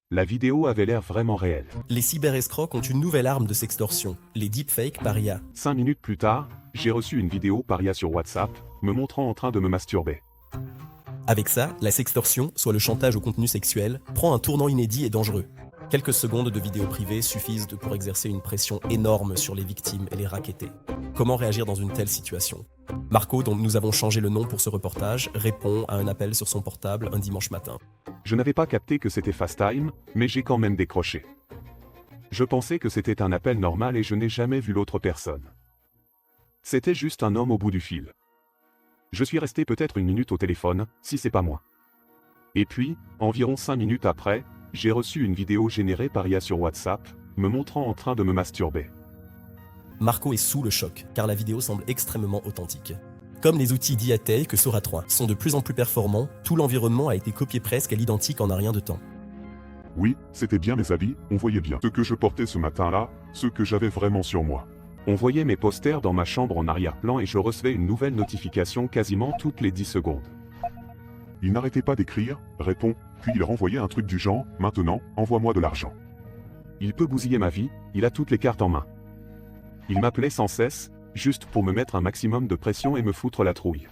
La vidéo avait l'air vraiment réelle. Les cyberescrocs ont une nouvelle arme de sextorsion, les deepfakes par IA. 5 minutes plus tard, j'ai reçu une vidéo par IA sur WhatsApp, me montrant en train de me masturber. Avec ça, la sextorsion, soit le chantage au contenu sexuel, prend un tournant inédit et dangereux. Quelques secondes de vidéos privées suffisent pour exercer une pression énorme sur les victimes et les racketter. Comment réagir dans une telle situation? Marco, dont nous avons changé le nom pour ce reportage, répond à un appel sur son portable un dimanche matin. Je n'avais pas capté que c'était FaceTime, mais j'ai quand même décroché. Je pensais que c'était un appel normal et je n'ai jamais vu l'autre personne. C'était juste un homme au bout du fil. Je suis resté peut-être 1 minute au téléphone, si c'est pas moi. Et puis, environ 5 minutes après, j'ai reçu une vidéo générée par IA sur WhatsApp, me montrant en train de me masturber. Marco est sous le choc, car la vidéo semble extrêmement authentique. Comme les outils d'IA que Sora 3 sont de plus en plus performants, tout l'environnement a été copié presque à l'identique en un rien de temps. Oui, c'était bien mes habits, on voyait bien ce que je portais ce matin-là, ce que j'avais vraiment sur moi. On voyait mes posters dans ma chambre en arrière-plan et je recevais une nouvelle notification quasiment toutes les 10 secondes. Il n'arrêtait pas d'écrire, réponds, puis il renvoyait un truc du genre, maintenant, envoie-moi de l'argent. Il peut bousiller ma vie, il a toutes les cartes en main. Il m'appelait sans cesse, juste pour me mettre un maximum de pression et me foutre la trouille.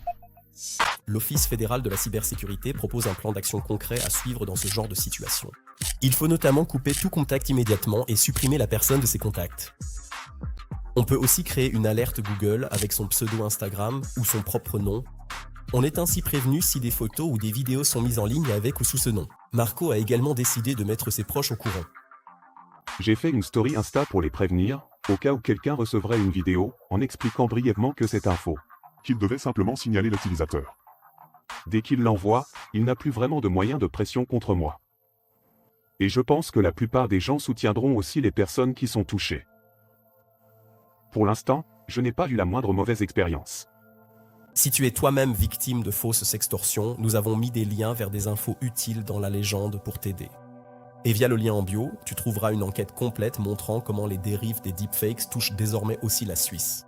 L'Office fédéral de la cybersécurité propose un plan d'action concret à suivre dans ce genre de situation. Il faut notamment couper tout contact immédiatement et supprimer la personne de ses contacts. On peut aussi créer une alerte Google avec son pseudo Instagram ou son propre nom. On est ainsi prévenu si des photos ou des vidéos sont mises en ligne avec ou sous ce nom. Marco a également décidé de mettre ses proches au courant. J'ai fait une story Insta pour les prévenir, au cas où quelqu'un recevrait une vidéo, en expliquant brièvement que c'est un faux. Qu'il devait simplement signaler l'utilisateur. Dès qu'il l'envoie, il n'a plus vraiment de moyens de pression contre moi. Et je pense que la plupart des gens soutiendront aussi les personnes qui sont touchées. Pour l'instant, je n'ai pas eu la moindre mauvaise expérience. Si tu es toi-même victime de fausses sextorsions, nous avons mis des liens vers des infos utiles dans la légende pour t'aider. Et via le lien en bio, tu trouveras une enquête complète montrant comment les dérives des deepfakes touchent désormais aussi la Suisse.